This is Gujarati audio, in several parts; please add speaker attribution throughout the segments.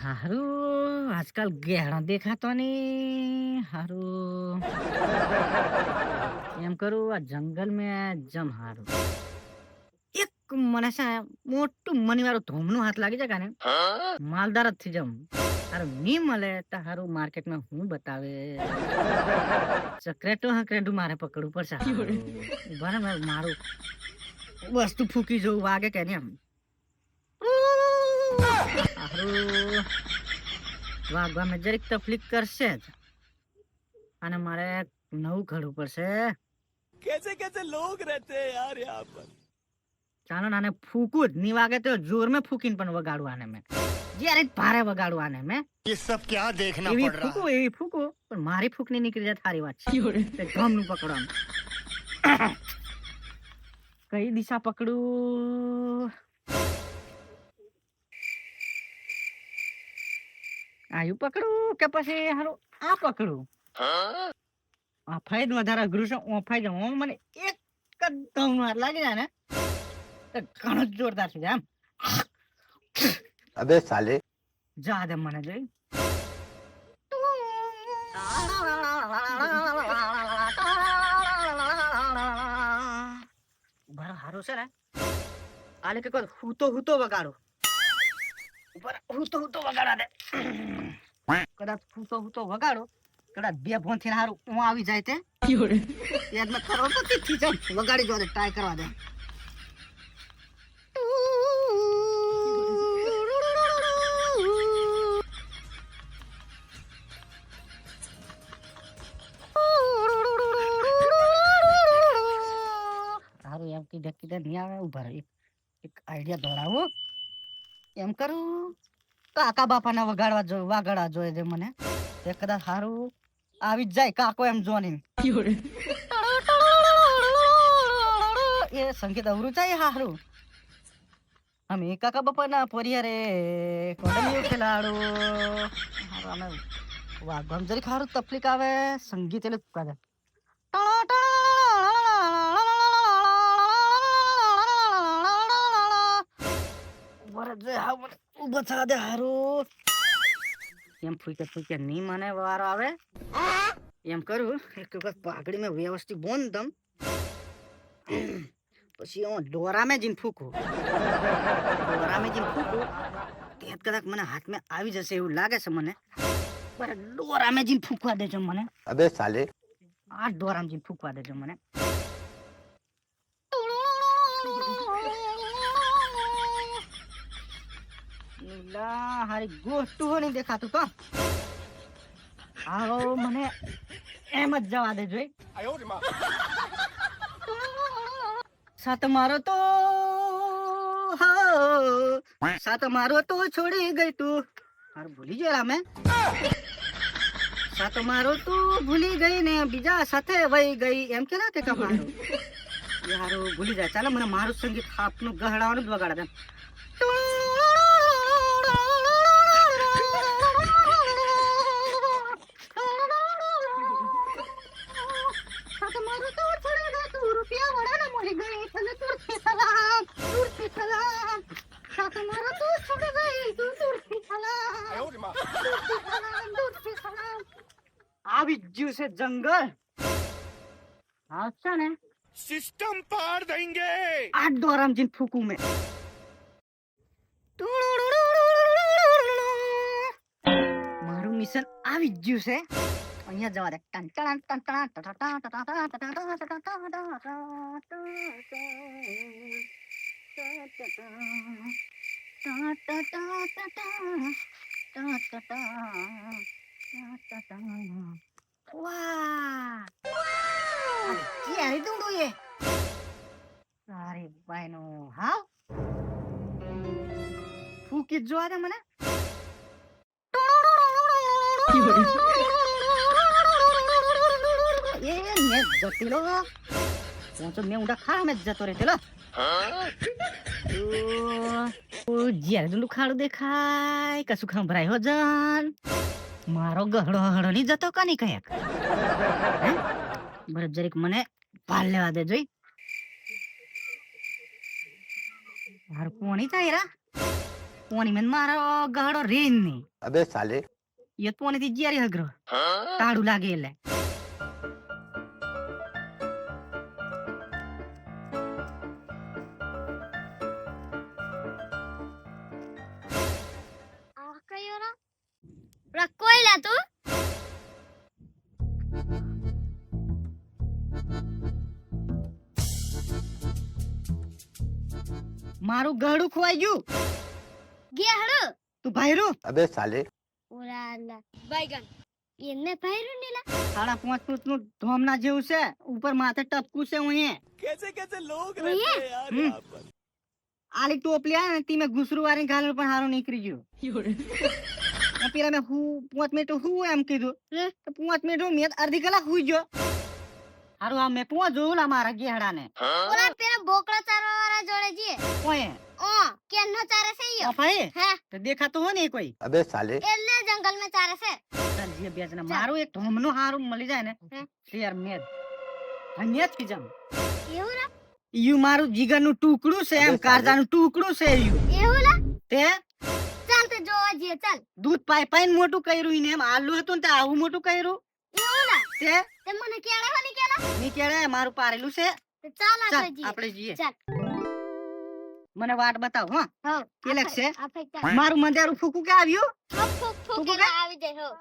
Speaker 1: હારું આજકાલ ગેહડો દેખાતો નહીં હારું એમ કરું આ જંગલ મેં જમ હારું એક મને છે ને મોટું મની વાળું ધોમનું હાથ લાગી જાય ને માલદાર જ થઈ જમ હારું ની મળે તો હારું માર્કેટમાં હું બતાવે ચક્રેટું મારે પકડવું પડશે હારું. ઉભા રે મારું વસ્તુ ફૂકી જવું વાગે કે નહીં હારું વાગવા મેં જરીક તકલીફ કરશે જ અને મારે નવું ઘડવું પડશે.
Speaker 2: कैसे कैसे लोग रहते हैं यार यहाँ पर.
Speaker 1: ચાલો નાને ફૂકું જ ની વાગે તો જોર મેં ફૂકીને પણ વગાડું આને મેં જ્યારે ભારે વગાડું આને મેં
Speaker 3: ये सब क्या देखना
Speaker 1: એવી
Speaker 3: पड़ रहा है.
Speaker 1: એવી ફૂકું પણ મારી ફૂકની નીકળી જાય થારી વાત છે ગમનું પકડવાનું. કઈ દિશા પકડું આયુ પકડું કે પછી હારું આ પકડું આ ફાઈદ વધારે અઘરું છે ઓફાઈ જાઉં મને એક જ દમનો હાથ લાગી જાય ને તો ઘણો જ જોરદાર છે આમ
Speaker 3: अबे साले.
Speaker 1: જા દે મને જોઈ બરો હારું છે ને આલે કે કોઈ હું તો વગાડો ઉપર હું તો વગાડા દે કદાચ હું તો વગાડો કદાચ બે ફોન થી હારું હું આવી જાય તે યાદ મેં કરોડપતિ થી જાઉં વગાડી જો દે ટ્રાય કરવા દે. હારું એમ કીધે નહીં આવે ઉભા રહે એક આઈડિયા દોડાવો એમ કરું કાકા બાપાના વાગડવા જોઈએ છે મને એ કદાચ હારું આવી જ જાય કાકો એમ જોની એ સંગીત અવરું જાય હારું અમે કાકા બાપાના પરિયારે કોડમીઓ ખેલાડો હારું અમે વાગવામાં જરીક હારું તકલીફ આવે સંગીત એટલે કાદે ઉભો થવા દે હારું એમ ફૂકે ની મને વારો આવે એમ કરું એક વખત પાઘડી મેં વ્યવસ્થિત બોંધમ પછી હું દોરામે જીને ફૂકું તે કદાચ મને હાથમાં આવી જશે એવું લાગે છે મને પર દોરામે જીને ફૂકવા દેજો મને
Speaker 3: अबे साले.
Speaker 1: આ દોરામ જીને ફૂકવા દેજો મને. નીલા હારી ગોસ્તું હો નહીં દેખાતું તો આવો મને એમ જ જવા દે જોઈ સાત મારો તો સાત મારો તો છોડી ગઈ તું હારું ભૂલી ગયો રામે સાત મારો તું ભૂલી ગઈ ને બીજા સાથે વહી ગઈ એમ કે ના કે મારું યારું ભૂલી જાય ચાલો મને મારું સંગીત આપનું ગહડાવાનું જ વગાડે એમ આવી ગયું છે જંગલ આવશે ને
Speaker 2: सिस्टम पार देंगे.
Speaker 1: આ દોરામજીને ફૂકું મેં મારું મિશન આવી જ ગયું છે અહીંયા જવા દે અરે ભાઈ નો હા ફૂકી જ જોવા દે મને જતીલો મેં ઊંડા ખા મેં જતો રહેલો જ્યારે તું ખાડું દેખાય કશું ખંભરાય હો જન મારો ગહડો હડો ની જતો કની કયાક બરાબર જરીક મને ભાલ લેવા દે જોઈ હાર કોની થાય રા પોની મેં મારો ગહડો રેન નહીં
Speaker 3: अबे साले
Speaker 1: એ પોની થી જ્યારી હગરો તાળું લાગે એટલે
Speaker 4: કોયલા તું
Speaker 1: મારું ગહડું ખોવાઈ ગયું
Speaker 4: ગેહડો
Speaker 1: તું ભાઈરું
Speaker 3: अबे साले
Speaker 4: ઓરાલા બાયગન એને પહેર્યું નીલા
Speaker 1: 5.5 ફૂટનું ધોમના જેવું છે ઉપર માથે ટપકું છે હું
Speaker 2: कैसे कैसे लोग रहते हैं यार
Speaker 1: हम्म।
Speaker 2: यहाँ पर
Speaker 1: આલી ટોપલી આ ને તી મેં ઘૂસરું વાળી ગાલ પણ હારું નીકળી ગયું અને પેલા મેં હું 5 મિનિટ હું એમ કીધું
Speaker 4: હમ.
Speaker 1: તો 5 મિનિટ હું મેં અડધી કલાક હુઈ ગયો હારું આ મેં પોં જોયું લા મારા ગેહડાને
Speaker 4: ઓલા પેલા બોકડા ચારવા વાળા જોડે જીએ
Speaker 1: ઓય
Speaker 4: ઓ કેનો ચારે છે યો
Speaker 1: ભાઈ
Speaker 4: હા
Speaker 1: તો દેખાતું હોય ને કોઈ
Speaker 3: अबे साले
Speaker 4: એટલે જંગલ માં ચારે છે
Speaker 1: ચાલ જે બેચના મારું એક ધોમનું હારું મળી જાય ને
Speaker 4: હમ.
Speaker 1: શેર મેં ધન્યત કી જમ
Speaker 4: એવું લા
Speaker 1: યું મારું જીગરનું ટુકડું છે એમ
Speaker 3: અબે
Speaker 1: કારજાનું ટુકડું છે યું
Speaker 4: એવું લા
Speaker 1: તે
Speaker 4: ચાલ તે જોવા જીએ ચાલ
Speaker 1: દૂધ પાઈ પાઈને મોટું કર્યું ઈને એમ આલુ હતું ને તે આવું મોટું કર્યું
Speaker 4: એવું લા
Speaker 1: તે
Speaker 4: તે મને કેળે હો ની કેળા
Speaker 1: ની કેડે મારું પારેલું છે
Speaker 4: તે ચાલ
Speaker 1: ચાલ
Speaker 4: આપણે જીએ
Speaker 1: આપણે જઈએ
Speaker 4: ચાલ
Speaker 1: મને વાટ બતાવ હો
Speaker 4: હો
Speaker 1: કેલેક છે
Speaker 4: આ ફેક ચાલ
Speaker 1: મારું મંજારું ફૂકું કે આવ્યું
Speaker 4: ફૂક ફૂક ફૂક
Speaker 1: ફૂક
Speaker 4: એલા આવી જાય હો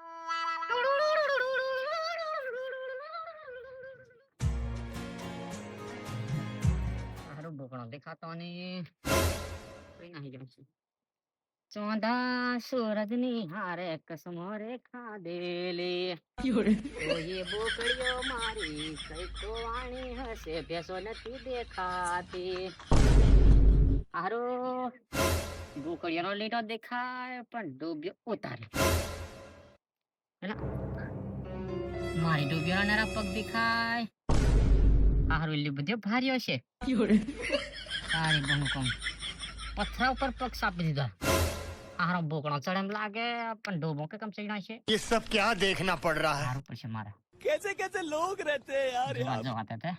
Speaker 1: મારું બોકણો દેખાતો નહીં કઈ નહીં જાય છે ચોંધા સૂરજની હારે કસમો રેખા દેલી ઓ ये બોકડીઓ મારી કઈ તો વાણી હશે ભેસો નથી દેખાતી હારો બોકડીઓનો લીટો દેખાય પણ ડૂબ્યો ઉતારે હેલા મારી ડૂબ્યો નારા પગ દેખાય હારો એટલી બધી ભાર્યો છે સારી બહુ કમ પથરા ઉપર પગ સાપી દીધા હારો બોકડો ચડે એમ લાગે પણ ડૂબો કે કમ ચડ્યા છે
Speaker 3: ये सब क्या देखना पड़ रहा है
Speaker 1: હારું પછી મારે
Speaker 2: कैसे कैसे लोग रहते हैं यार
Speaker 1: જોવા
Speaker 2: यहाँ
Speaker 1: જવા તે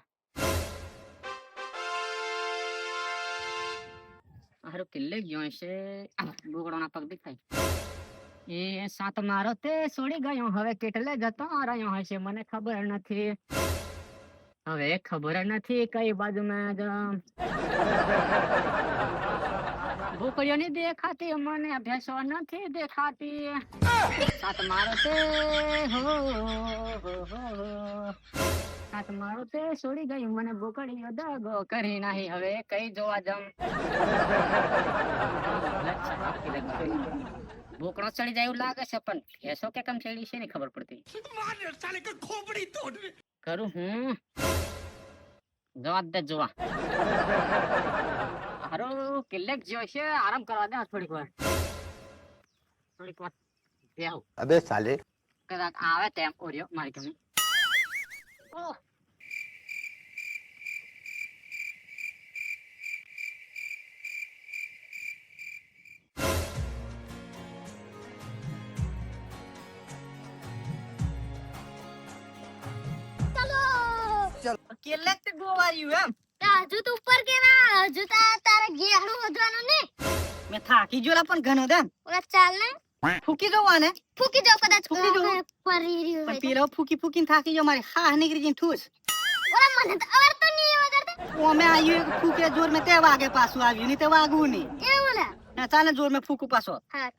Speaker 1: હારું કિલ્લે ગયો છે બોકડોના પગ દેખાય એ સાત મારો તે છોડી ગયો હવે કેટલે જતો રહ્યો હશે મને ખબર નથી હવે ખબર નથી કઈ બાજુ મેં જાઉં બોકડીઓ નહીં દેખાતી મને ભેંસો નથી દેખાતી સાત મારો તે હો સાત મારો તે છોડી ગયું મને બોકડીઓ દગો કરી નાહી હવે કઈ જોવા જમ બોકડો ચડી જાય એવું લાગે છે પણ ભેંસો કે કેમ ચડી છે ને ખબર પડતી કરું હું જવા દે જોવા હારો કિલ્લેક જો છે આરામ કરવા દે થોડીક વાર બેહું
Speaker 3: अबे साले
Speaker 1: કદાચ આવે તેમ ઓર્યો મારી કમી કિલ્લેક તે ગોવાર્યું એમ
Speaker 4: હજુ તો ઉપર કેવા હજુ તો તારે ગેહડું વધવાનું ને
Speaker 1: મેં થાકી જોલા પણ ઘણો દે
Speaker 4: ઓલા ચાલ ને
Speaker 1: ફૂકી જવાને
Speaker 4: ફૂકી જાવ કદાચ
Speaker 1: ફૂકી જાવ.
Speaker 4: પરી રહ્યું
Speaker 1: પણ
Speaker 4: હોય તો.
Speaker 1: પેલો ફૂકી ફૂકીને થાકી જો મારી હા નીકળી જઈને ઠૂસ
Speaker 4: ઓલા મને તો આવડતું નહીં એવા કરતા
Speaker 1: ઓમે આવ્યું એક ફૂકે જોર મેં તે વાગે પાછું આવ્યું નહીં તે વાગવું નહીં
Speaker 4: એવું લા
Speaker 1: ના ચાલે જોર મેં ફૂકું પાછો
Speaker 4: હા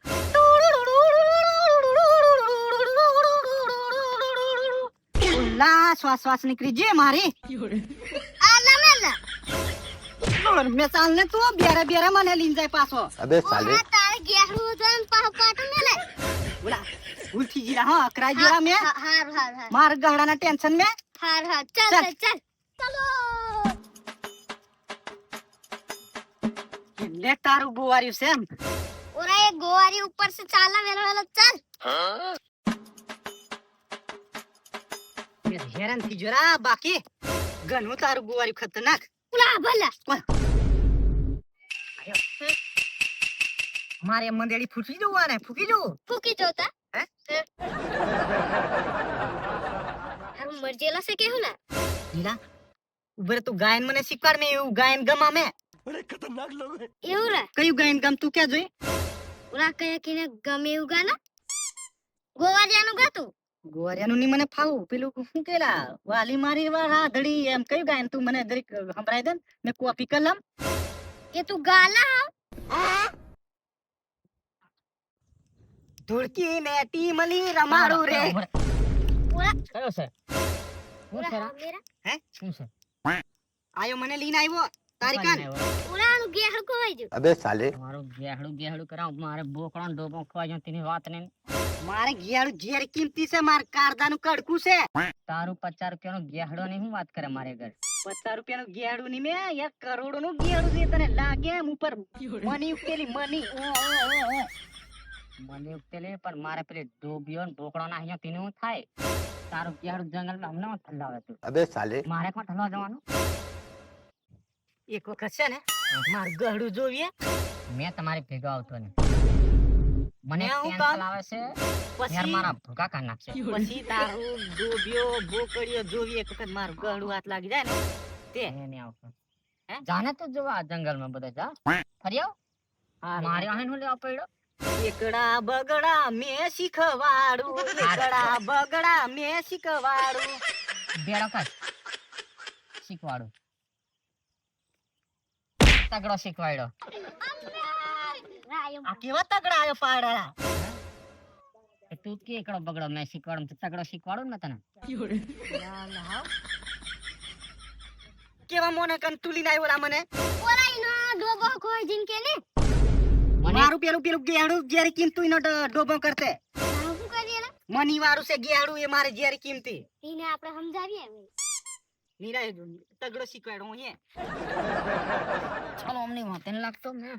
Speaker 1: લા શ્વાસ શ્વાસ નીકળી જે મારી
Speaker 4: આ લા મેલા
Speaker 1: મેં ચાલ ને તું બેરે બેરે મને લઈને જાય પાછો
Speaker 3: अबे साले
Speaker 4: ઓલા તારે ગેહડું વધવાનું પાહો પાટું મેલે
Speaker 1: બોલા ભૂલથી જીરા હા અકરાઈ જોરા મેં
Speaker 4: હાર હાર હાર
Speaker 1: માર ગહડાના ટેન્શન મેં
Speaker 4: હાર હાર ચાલ
Speaker 1: ચાલ.
Speaker 4: ચાલ ચાલો
Speaker 1: લે તારું ગોવાર્યું છે એમ
Speaker 4: ઓરા એ ગોવારી ઉપર से ચાલા વેલો વેલો ચાલ
Speaker 1: મેં હેરાન થઈ જોરા બાકી ઘણું તારું ગોવાર્યું ખતરનાક
Speaker 4: ઓલા ભલા
Speaker 1: મારે મંદેડી ફૂટી જવું ને ફૂકી જવું
Speaker 4: ફૂકી જોતા
Speaker 1: હે?
Speaker 4: હારું મરજેલા છે કેવું લા
Speaker 1: હીરા ઉભરે તું ગાયન મને શીખવાડ મેં એવું ગાયન ગમા મેં
Speaker 2: बड़े खतरनाक लोग हैं
Speaker 4: એવું લા
Speaker 1: કયું ગાયન ગમ તું ક્યાં જોઈ
Speaker 4: ઓલા કયા કિને ગમે એવું ગાના ગોવારિયાનું ગાતું
Speaker 1: ગોરિયાનું ની મને ફાવું પેલું શું કેલા વાલી મારી વાર રાધડી એમ કયું ગાયન તું મને દરેક સંભળાઈ દે ને મેં કોપી કરી લમ
Speaker 4: એ તું ગાલા
Speaker 1: ધુળકી ને ટીમલી રમાડું રે
Speaker 4: ઓલા
Speaker 1: કયો છે
Speaker 4: ઓલા મેરા
Speaker 1: હે
Speaker 3: શું છે?
Speaker 1: આયો મને લઈને આવ્યો તારી કાન
Speaker 4: ઓલાનું ગેહળ ખોવાઈ ગયું
Speaker 3: अबे साले
Speaker 5: મારું ગેહડું કરાવ મારે બોકડો ડોબો ખવાઈ જાય તેની વાત ને
Speaker 1: મારે ઘેરું ઝેર કિંમતી છે માર કારદાનું કડકું છે
Speaker 5: તારું 50 રૂપિયાનો ગેહડો ની હું વાત કરે મારે ઘર
Speaker 1: 50 રૂપિયાનું ગેડું ની મેં 1 કરોડનું ગેડું છે તને લાગે એમ ઉપર મની ઉકેલી મની
Speaker 5: મને ઉકેલે પણ મારે પેલી ડોબીઓ ને બોકડો ના અહીંયા તેનું હું થાય તારું ગેહડું જંગલ માં હમણાં ઠલાવે તું
Speaker 3: अबे साले
Speaker 5: મારે કોણ ઠલવા જવાનું
Speaker 1: એક વખત છે ને માર ગહડું જોઈએ
Speaker 5: મેં તમારી ભેગો આવતો ને મને
Speaker 1: મેં હું
Speaker 5: કેન્સલ
Speaker 1: કામ?
Speaker 5: આવે છે યાર
Speaker 1: પછી
Speaker 5: મારા ભૂકા કાઢ નાખશે
Speaker 1: પછી તારું ડોબ્યો બોકડીઓ જોઈએ એક વખત મારું ગહડું હાથ લાગી જાય ને તે
Speaker 5: એ નહીં આવતો
Speaker 1: હે?
Speaker 5: જાને તો જોવા જંગલ માં બધા જા ફરી આવ મારી વાહન હું લેવા પડ્યો
Speaker 1: એકડા બગડા મેં શીખવાડું એકડા બગડા મેં શીખવાડું
Speaker 5: બેડો કર શીખવાડું તગડો શીખવાડ્યો
Speaker 4: રાયો
Speaker 1: આ કેવા તગડા આયો પાડા
Speaker 5: એ તું કે એકડો બગડો મેં શીખવાડું તો તગડો શીખવાડું ને તને
Speaker 1: કેવા મોને કન તુલી ના આવ્યો મને
Speaker 4: ઓલા ઈનો ડોબો ખોઈ જીન કે ને
Speaker 5: મને
Speaker 1: મારું પેલું પેલું ગેહડું જ્યારે કિંમતું ઈનો ડોબો કરતે
Speaker 4: શું કરીએ ને
Speaker 1: મની વાળું છે ગેહડું એ મારે જ્યારે કિંમતી
Speaker 4: એને આપણે સમજાવીએ
Speaker 1: નીરા તગડો શીખવાડો હે
Speaker 5: ચાલો અમને વાતે ન લાગતો મેં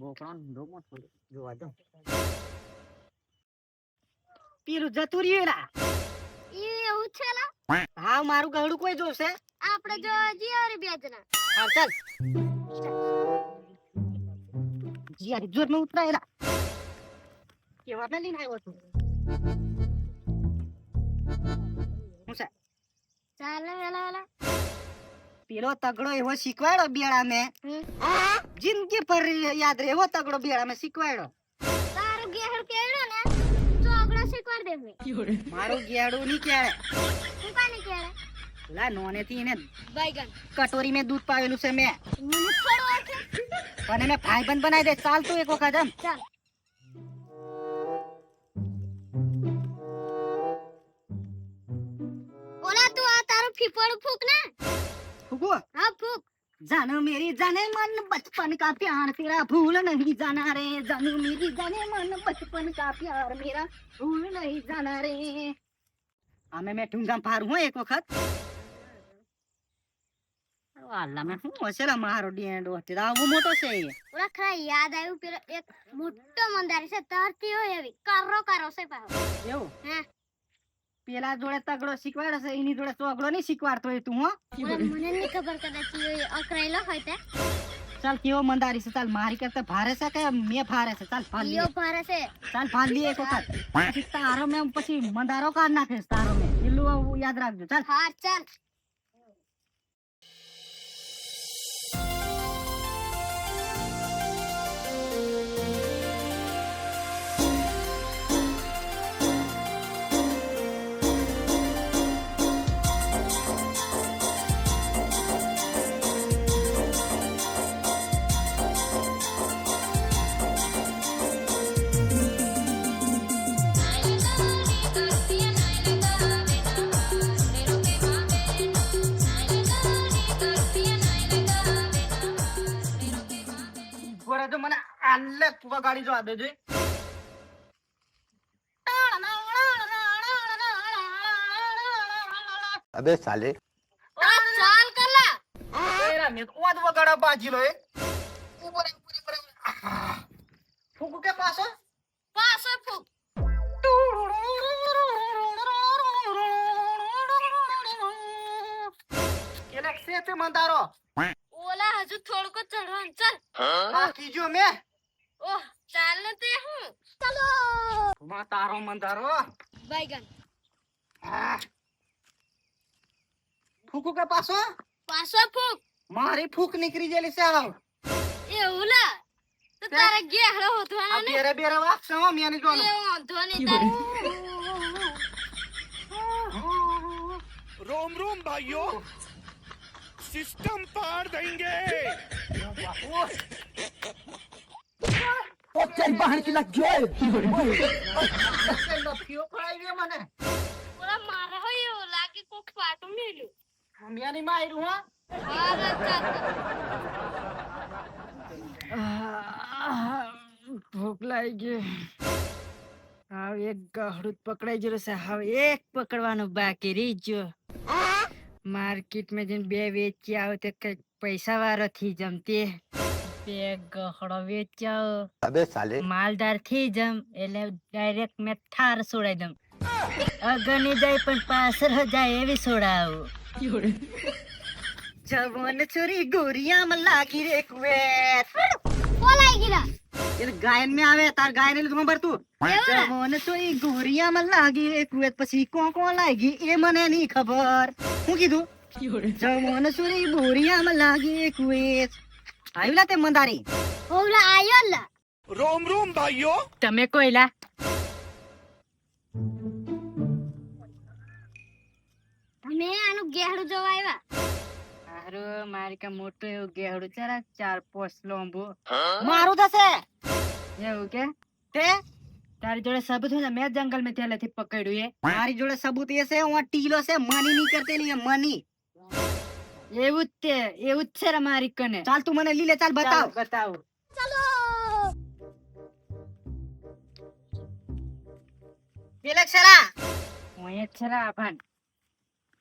Speaker 5: બોકડો ડોબો થોડું જોવા દો
Speaker 1: પેલું જતું રહ્યું રા
Speaker 4: ઈ એવું છે ને
Speaker 1: હા મારું ગહડું કોઈ જોશે
Speaker 4: આપણે જો જીઓરી બે જણા
Speaker 1: હા ચાલ જીયારી જોર માં ઉતરાયેલા કેવા ને લઈને આવ્યો છું હું છે
Speaker 4: ચાલો વેલા વેલા
Speaker 1: પેલો તગડો એવો શીખવાડો બેડા મેં જિંદગી પર યાદ રહે એવો તગડો બેડા મેં શીખવાડો
Speaker 4: તારું ગેહળ કેળો ને ચોગડો શીખવાડ દે મે
Speaker 1: મારું ગેડું નહીં કેળે
Speaker 4: હું કાની કેળે
Speaker 1: લા નોને થી એને
Speaker 4: બાઈગન
Speaker 1: કટોરી મેં દૂધ પાવેલું છે મેં
Speaker 4: મને થોડું છે
Speaker 1: પણ એને ભાઈબંધ બનાવી દે ચાલ તું એક વખત એમ
Speaker 4: ચાલ ઓલા તું આ તારું ફીફોડું ફૂક ને
Speaker 1: ફૂગો
Speaker 4: હા ફૂક
Speaker 1: जानो मेरी जाने मन बचपन का प्यार तेरा भूल नहीं जाना रे जानो मेरी जाने मन बचपन का प्यार मेरा भूल नहीं जाना रे आमे मैं ठुंगाम पार हूं एक वक्त अल्लाह मैं हूं असेला मारो डिएंडो तेरा वो मोटो से
Speaker 4: ઓલા ખરા યાદ આવ્યું પેલો એક મોટો મંદારી છે તરતી હોય એવી કારો કારો છે પાછો
Speaker 1: એવું
Speaker 4: હા
Speaker 1: પેલા જોડે તગડો શીખવાડે છે એની જોડે ચોગડો નહીં શીખવાડતો હોય તું હો
Speaker 4: ઓલા મને નહીં ખબર કદાચ ઈ અકરાયેલો હોય તે
Speaker 1: ચાલ કેવો મંદારી છે ચાલ મારી કરતા ભારે છે કે મેં ભારે છે ચાલ ભાલ
Speaker 4: ઈયો
Speaker 1: લે
Speaker 4: ભારે છે
Speaker 1: ચાલ ભાલ લે એક વખત પછી તારો મેં પછી મંદારો કાઢ નાખે તારો મેં એટલું યાદ રાખજો ચાલ
Speaker 4: હા ચાલ
Speaker 1: ગોરા જો મને આલે ગાડી જો આદે જોઈ
Speaker 3: अबे साले
Speaker 4: ઓલા ચાલ કરલા
Speaker 1: તેરા મે ઓદ વગાડા બાજી લો એ ઉપર ફૂકુ કે પાછો
Speaker 4: પાછો ફૂક
Speaker 1: એલે સે તે મંદારો
Speaker 4: ઓલા હજુ થોડુંક ચડવાનું ચાલ
Speaker 1: બાકી જો મે
Speaker 4: ઓહ ચાલ ને તે હું ચાલો
Speaker 1: માં તારો મંદારો
Speaker 4: બાઈગન
Speaker 1: ફૂકુ કે પાછો
Speaker 4: પાછો ફૂક
Speaker 1: મારી ફૂક નીકળી જેલી છે આવ
Speaker 4: એ ઓલા તો તારે ગેહડો હોતવાનો
Speaker 1: આ
Speaker 4: ને
Speaker 1: બેરે બેરે વાગશે હો મેની જોનો
Speaker 4: એ વાંધો નહીં તારે
Speaker 2: रोम रोम भाइयों सिस्टम पार देंगे
Speaker 1: લફીઓ ખવાઈ ગયો મને
Speaker 4: ઓલા મારે હોય એવું લાગે કોક પાટું મેલ્યું
Speaker 1: મેની માર્યું હો
Speaker 4: હા ચાલ
Speaker 6: ભૂખ લાગી ગઈ હાવ એક ગહડું પકડાઈ ગયેલું છે હાવ એક પકડવાનું બાકી રહી ગયો માર્કેટમાં જઈને બે વેચી આવો તે કઈક પૈસા વાળો થઈ જમતી બે ગહડો વેચ્યા
Speaker 3: अबे साले
Speaker 6: માલદાર થઈ જમ એટલે ડાયરેક્ટ મેં થાર છોડાઈ દમ અગની જાય પણ પાછળ જાય એવી છોડાવું
Speaker 1: જવન છોરી ગોરિયામાં લાગી રે કુવેત
Speaker 4: બોલાઈ ગીલા
Speaker 1: એટલે ગાયન में આવે તાર ગાયન એટલે ખબર તું જવન છોરી ગોરિયામાં લાગી રે કુવેત પછી કોણ લાગી એ મને નહીં ખબર હું કીધું જવન છોરી ગોરિયામાં લાગી રે કુવેત આવ્યું તે મંદારી
Speaker 4: ઓલા આયો લા
Speaker 2: रोम रोम भाइयों
Speaker 6: તમે કોઈલા
Speaker 4: અમે આનું ગેહડું જોવા આવ્યા
Speaker 6: હારું મારી કા મોટું એવું ગેહડું જરાક 4-5 લોંબુ
Speaker 1: મારું થશે
Speaker 6: એવું કે
Speaker 1: તે
Speaker 6: તારી જોડે સબૂત હોય ને મેં જંગલ में થેલેથી પકડ્યું એ
Speaker 1: મારી જોડે સબૂત એ છે હું ટીલો છે મની નહીં કરતેલી મની
Speaker 6: એવું જ છે રે મારી કને
Speaker 1: ચાલ તું મને લીલે ચાલ બતાવ
Speaker 6: બતાવ
Speaker 4: ચલો
Speaker 1: પેલે છરા
Speaker 6: હું એ છે રા ભાન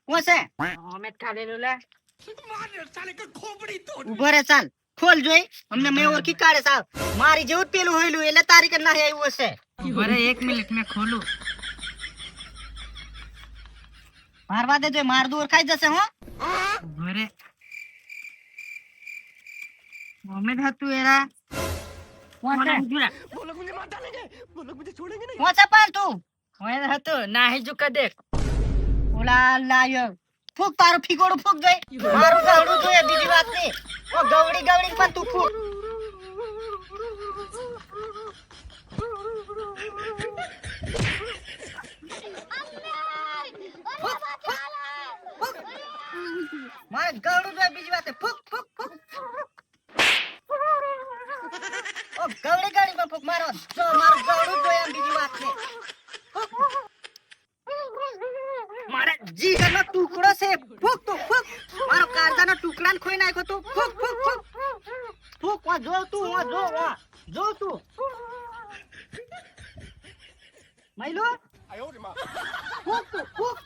Speaker 1: કોણ છે
Speaker 6: અમે ખાલેલું લે
Speaker 1: ઉભો રે ચાલ ખોલ જોઈ અમને મેં ઓળખી કાઢે સાવ મારી જેવું જ પેલું હોયલું એટલે તારી કર નાહી આવ્યું હશે
Speaker 6: બરે 1 મિનિટ મેં ખોલું
Speaker 1: મારવા દે જો માર દૂર ખાઈ જશે હો
Speaker 6: બરે મોમેદ હતું એરા કોણ છે
Speaker 2: वो लोग मुझे मार डालेंगे वो लोग मुझे छोड़ेंगे नहीं
Speaker 1: કોણ છે પાર તું
Speaker 6: મોમેદ હતું નાહી જુકા દેખ
Speaker 1: ઓલા લાયો ફૂક તારું ફીગોડું ફૂક જોઈ મારું ગવડું જોઈએ બીજી વાત નહીં ઓ ગવડી ગવડી પણ તું ફૂક મારે ગવડું જોઈએ બીજી વાત નહીં. ફૂક ફૂક ફૂક ઓ ગવડી ગવડી પણ ફૂક મારો જો મારું ગવડું જોઈએ એમ બીજી વાત નહીં મારા જીગરનો ટુકડો છે ફૂક તું ફૂક મારો કારદાનો ટુકડાને ખોઈ નાખ્યો તું ફૂક ફૂક ફૂક ફૂક વા જો તું વા જો તું મૈલો ફૂક તું ફૂક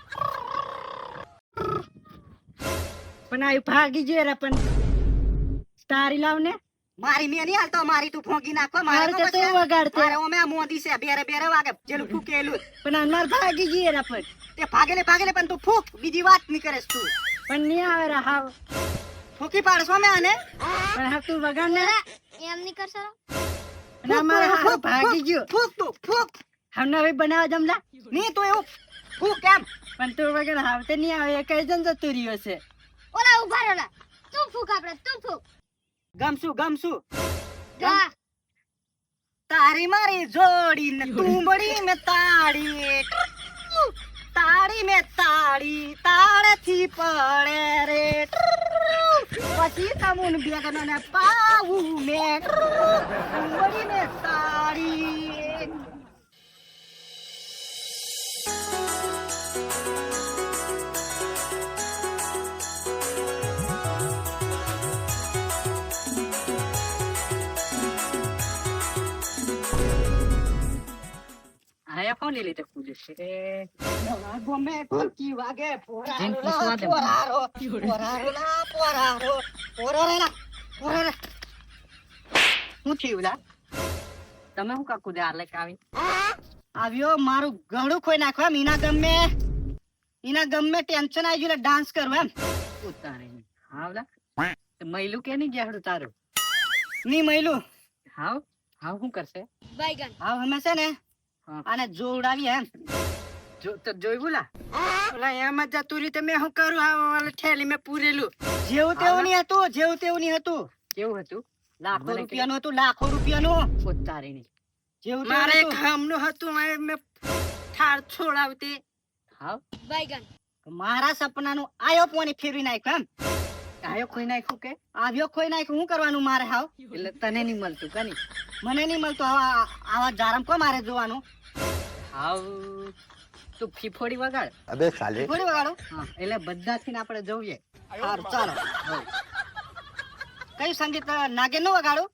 Speaker 6: પણ આ ભાગી ગયો રે પણ તારી લાવ ને
Speaker 1: મારી મે નહીં હાલતો મારી તું ફોંકી નાખો
Speaker 6: મારે તો તું વગાડતે
Speaker 1: મારે ઓમે આ મોદી છે બેરે બેરે વાગે જેલું ફૂકેલું
Speaker 6: પણ અનાર ભાગી ગયો રે પણ
Speaker 1: તે ભાગેલે પણ તું ફૂક બીજી વાત નહીં કરેસ તું
Speaker 6: પણ નહીં આવે રે હાવ
Speaker 1: ફૂકી પાડશો મે આને
Speaker 6: પણ હા તું વગાડ ને
Speaker 4: એમ નહીં કરશો
Speaker 6: અને અમારે હાવ ભાગી ગયો
Speaker 1: ફૂક તું ફૂક
Speaker 6: હમને હવે બનાવ જમલા
Speaker 1: નહીં તું એવું ફૂક કેમ
Speaker 6: પણ તું વગર હાવ તે નહીં આવે એ કઈ જન જતું રહ્યો છે
Speaker 4: ઓલા ઉભા રહો તું ફૂક આપણે તું ફૂક
Speaker 1: ગમશું
Speaker 4: જા
Speaker 1: તારી મારી જોડી ને તું બડી મે તાળી તાળી મે તાળી તાળથી પડે રે પછી તમુન બેગન ને પાવું મે તું બડી મે તાળી
Speaker 6: આયા કોને લીધે પૂછે છે
Speaker 1: ગમે કોકી વાગે
Speaker 6: જેમ પૂછવા દે.
Speaker 1: હું થયું લા
Speaker 6: તમે શું કાકુ દે આલે કાવી
Speaker 1: આવ્યો મારું ગળું ખોઈ નાખવા એમ એના ગમે ટેન્શન આવી ગયું ડાન્સ કરવું એમ
Speaker 6: ઉતારે હાવલા મૈલું કે નહીં ગેહડું તારું
Speaker 1: ની મૈલું
Speaker 6: હાવ હાવ શું કરશે
Speaker 4: બાયગન
Speaker 1: હા અમે છે ને
Speaker 6: હા.
Speaker 1: આને જોવડાવી એમ
Speaker 6: જો તો જોયું લા ઓલા એમ જ જતું રહ્યું તમે શું કરું આ ઓલા થેલી મેં પૂરેલું
Speaker 1: જેવું તેવું નહીં હતું
Speaker 6: કેવું હતું
Speaker 1: લાખો
Speaker 5: મને
Speaker 1: રૂપિયાનું હતું, લાખો રૂપિયાનું.
Speaker 5: ઉતારીને
Speaker 1: જેવું
Speaker 6: મારે
Speaker 1: તેવું
Speaker 6: એક
Speaker 1: નતું.
Speaker 6: હમનું હતું મેં ઠાર છોડાવતી
Speaker 5: હાવ
Speaker 4: બાયગન
Speaker 1: મારા સપનાનું આયો પોણી ફેરવી નાખ્યું એમ. આયો ખોઈ નાખ્યું કે આવ્યો ખોઈ નાખ્યું, શું કરવાનું મારે હાવ?
Speaker 5: એટલે તને નહીં મળતું કની
Speaker 1: મને નહીં મળતું. આવા જારમ કો મારે જોવાનું?
Speaker 5: હાવ તું ફીફોડી વગાડ
Speaker 3: अबे साले
Speaker 1: થોડી વગાડો.
Speaker 5: હા એટલે બધાથી આપણે જઈએ
Speaker 1: સારું ચાલો. કયું સંગીત નાગેન નું વગાડું?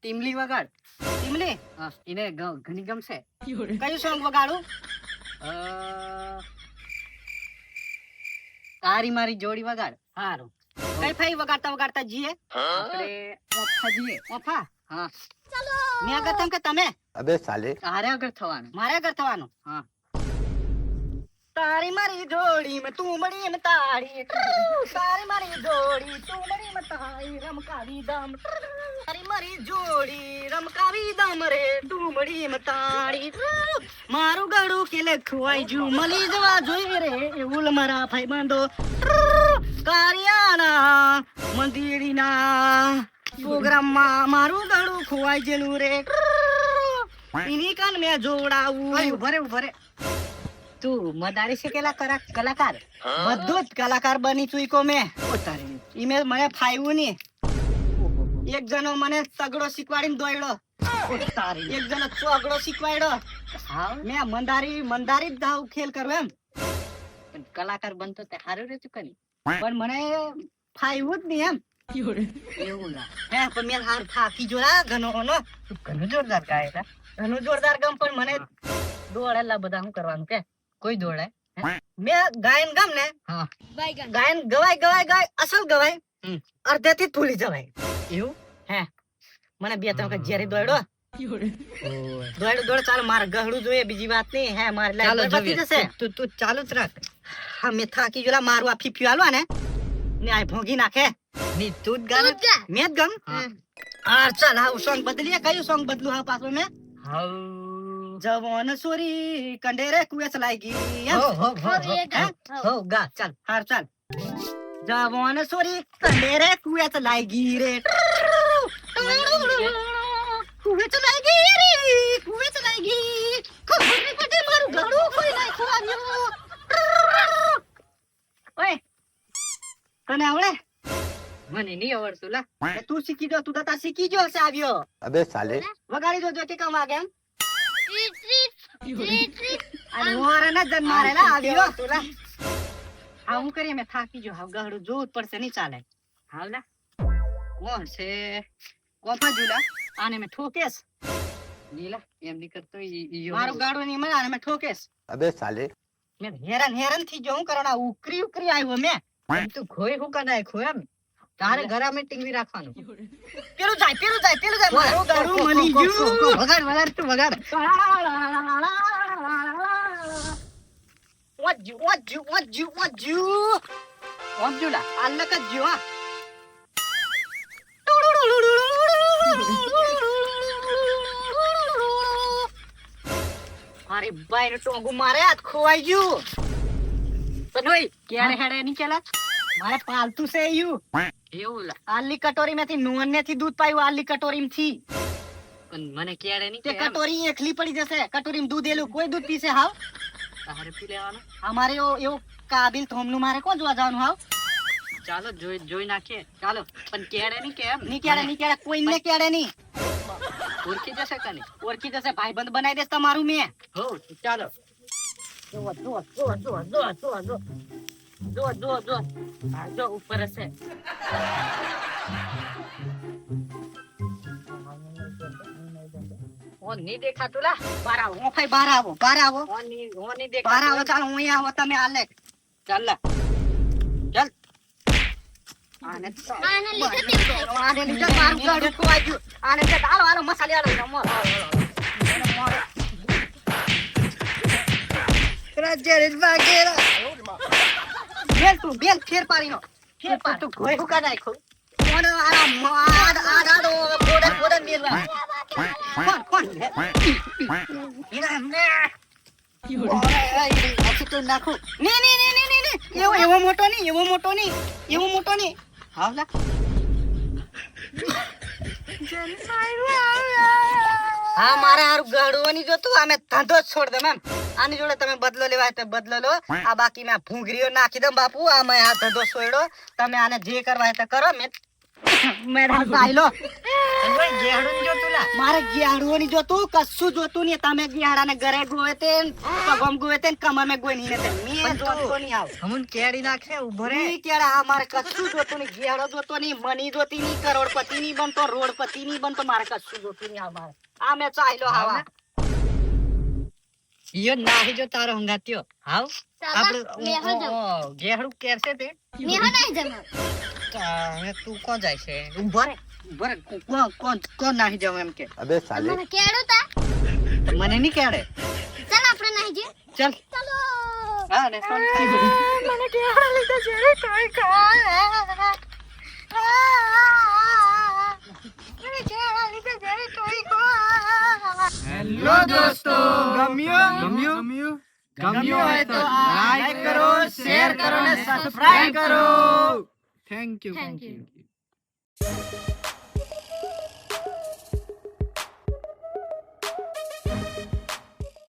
Speaker 5: ટીમલી વગાડ
Speaker 1: ટીમલી?
Speaker 5: હા એને ઘણી ગમશે
Speaker 1: કયું સોંગ વગાડું?
Speaker 5: તારી મારી જોડી વગાડ
Speaker 1: સારું. કઈ ફાઈ વગાડતા વગાડતા જીએ
Speaker 5: આપણે ઓફા જઈએ
Speaker 1: ઓફા?
Speaker 5: હા
Speaker 1: મેં આગળ તમ કે તમે?
Speaker 3: अबे साले
Speaker 5: તારે આગળ થવાનું
Speaker 1: મારે આગળ થવાનું.
Speaker 5: હા
Speaker 1: તારી મારી જોડી માં તું મળી માં તાળી, તારી મારી જોડી તું મળી માં તાળી, રમકાવી દમ. તારી મારી જોડી રમકાવી દમ રે તું મળી માં તાળી. મારું ગળું કે લખવાઈ જુ મળી જવા જોઈએ રે એવું મારા ભાઈ બાંધો. કારિયાના મંદિરના પ્રોગ્રામમાં મારું ગળું ખોવાઈ ગયેલું રે. એની કાન મેં જોડાવું.
Speaker 5: ઉભરે ઉભરે તું મદારી શીખેલા કલાકાર
Speaker 1: બધું જ કલાકાર બની ચૂક્યો મેં.
Speaker 5: ઉતારીને
Speaker 1: ઈ મેં મને ફાવ્યું નહીં. એક જણો મને તગડો શીખવાડીને દોડ્યો,
Speaker 5: ઉતારીને
Speaker 1: એક જણો ચોગડો શીખવાડ્યો.
Speaker 5: હાવ
Speaker 1: મેં મંદારી જ દાવ ખેલ કરું એમ.
Speaker 5: પણ કલાકાર બનતો તે સારું રહેતું કની
Speaker 1: પણ મને ફાવ્યું જ નહીં એમ.
Speaker 5: એવું ના
Speaker 1: હે પણ મેં હાર થાકી જોયા ઘણો નો.
Speaker 5: તું ઘણું જોરદાર ગાય તા
Speaker 1: ઘણું જોરદાર ગમ પણ મને
Speaker 5: દોડેલા બધા શું કરવાનું કે કોઈ દોડાય
Speaker 1: મેં ગાયન ગમ ને
Speaker 5: હા
Speaker 4: બાયગન
Speaker 1: ગાયન ગવાય અસલ ગવાય.
Speaker 5: હમ.
Speaker 1: અડધેથી જ ભૂલી જવાય.
Speaker 5: એવું
Speaker 1: હે મને બે ત્રણ વખત જ્યારે દોડ્યો ચાલો મારે ગહડું જોઈએ બીજી વાત નહીં. હે મારે
Speaker 5: ચાલો
Speaker 1: લાઈફ બચી જશે.
Speaker 5: તું ચાલુ જ રાખ
Speaker 1: હા મેં થાકી જોલા મારું આ ફીફ્યું હાલવા ને આ ભોગી નાખે.
Speaker 5: ની તું જ ગાને
Speaker 4: તું જ ગા.
Speaker 1: મેં જ ગમ.
Speaker 5: હા.
Speaker 1: હા ચાલ હા સોંગ બદલીએ. કયું સોંગ બદલું હા પાછું મેં?
Speaker 5: હાવ
Speaker 1: જવાન સોરી કંડેરે કુએસ લાગી એમ?
Speaker 5: હો હો હો
Speaker 4: હવે એ ગા.
Speaker 5: હો ગા ચાલ
Speaker 1: હાર ચાલ. જવાન સોરી કંડેરે કુએસ લાગી રે. કુએસ લાગી રે કુએસ લાગી. ખબર પડે મારું ગળું કોઈ નાખ્યું આવ્યો. ઓય તને આવડે?
Speaker 5: મને નહીં આવડતું લા
Speaker 1: એ તું શીખી જો. તું તો તાર શીખી જો હશે આવ્યો.
Speaker 3: अबे साले
Speaker 1: વગાડી દો જો કે કામ વાગે એમ.
Speaker 4: ટ્રીટ ટ્રીટ
Speaker 1: અને મોરે ન જન મારે લા આવ્યો તુલા. હા હું કરીએ મેં થાકી જો. હા ગહડું જોવું જ પડશે નહીં ચાલે.
Speaker 5: હાલ લા
Speaker 1: કોણ છે? કોફા જુલા આને મેં ઠોકેશ.
Speaker 5: નીલા એમ નહીં કરતો ઈ
Speaker 1: મારું ગાડું નહીં મળે આને મેં ઠોકેશ.
Speaker 3: अबे साले
Speaker 1: મેં હેરાન થઈ ગયો. હું કરવાના ઉકરી આવ્યો મેં.
Speaker 5: તું ખોઈ હું કા નાખ્યો એમ તારે ઘરે અમે ટીવી રાખવાનું
Speaker 1: પેલું જાય મારું ગાડું મળી ગયું.
Speaker 5: વગાડ તું વગાડ
Speaker 1: વાજ્યું.
Speaker 5: ઓમ જુલા
Speaker 1: આલક જ જો હા. મારી બાઈ નું ટોંગું મારે હાથ ખોવાઈ ગયું.
Speaker 5: પણ ઓય ક્યારે હેડે નહીં ચાલા
Speaker 1: મારે પાલતું છે યું.
Speaker 5: એવું લા
Speaker 1: આલી કટોરી માંથી નોન થી દૂધ પાયું. આલી કટોરી થી
Speaker 5: પણ મને ક્યારે નહીં
Speaker 1: તે
Speaker 5: કે એમ.
Speaker 1: કટોરી એકલી પડી જશે. કટોરી દૂધ એલું કોઈ દૂધ પીશે હાવ?
Speaker 5: તારે પી લેવાનું
Speaker 1: અમારે એવું કાબિલ થોમનું મારે કોણ જોવા જવાનું હાવ?
Speaker 5: ચાલો જોઈ નાખીએ ચાલો પણ ક્યારે નહીં કે એમ
Speaker 1: ની કેડે કોઈને કેડે નહીં.
Speaker 5: ઓળખી જશે કને
Speaker 1: ઓળખી જશે. ભાઈબંધ બનાવી દેશ તમારું મેં.
Speaker 5: હો ચાલો જો ઉપર હશે ઓન નહીં દેખાતું લા
Speaker 1: બહાર આવો ઓફાઈ બહાર આવો
Speaker 5: ઓન નહીં
Speaker 1: બહાર
Speaker 5: દેખાતું
Speaker 1: આવો. ચાલો હું અહીંયા આવો તમે આલે.
Speaker 5: ચાલ લા
Speaker 1: ચાલ આને તો
Speaker 4: આને લીધે તેમ થાય.
Speaker 1: આને લીધે મારું ગાડું ખોવાઈ ગયું. આને લીધે હાલો મસાલી હાલો રમો. બેલ ફેર પાડીનો. ફેર પાડ.
Speaker 5: તું ખોઈ હું કા નાખ્યો
Speaker 1: કોણ આડો ફોડન મેલવા. કોણ એના એમને તો નાખું. ની એવો મોટો નહીં. હાવલા હા મારે હારું ગળવાની જોતું અમે ધંધો જ છોડ દે મેમ આની જોડે તમે બદલો લેવા હોય તો બદલો લો આ બાકી મેં ભૂંગરીઓ નાખી દઉં બાપુ આ મેં આ ધંધો છોડ્યો તમે આને જે કરવા હોય તો કરો મેડમ આયલો મારે ગિયાડું જોતું કશું જોતું નહીં તમે ગિયાડાને ઘરે ગોવે તે પગમ ગોવે તે કમર में ગોઈ નહીં તે મે જોતો નહીં આવ હમન કેડી નાખે ઉભો રે કેડા આ મારે કશું જોતું નહીં ગિયાડો જોતો નહીં મની જોતી નહીં કરોડપતિ નહીં બનતો રોડપતિ નહીં બનતો મારે કશું જોતું નહીં આ મારે આ મે ચાલ્યો હાવા ઈયો નાહી જો તારો હંગાત્યો હાવ આપણે ગેહડું કેરસે તે
Speaker 4: મેહો નહીં જમે
Speaker 1: હવે તું કોણ જાય છે ઉભો રે કોણ નાહી જાવ એમ કે
Speaker 3: अबे साले
Speaker 4: મને કેડું તા
Speaker 1: મને નહીં કેડે
Speaker 4: ચાલ આપણે નહીં જે
Speaker 1: ચાલ
Speaker 4: ચાલો
Speaker 1: હા ને કોણ
Speaker 6: મને કેવડા લીધા છે રે તોય કાય મને કેવડા લીધા છે રે તોય કાય
Speaker 2: हेलो दोस्तों गम्यो है तो लाइक करो शेयर करो ने सब्सक्राइब करो थैंक यू
Speaker 4: થેન્ક યુ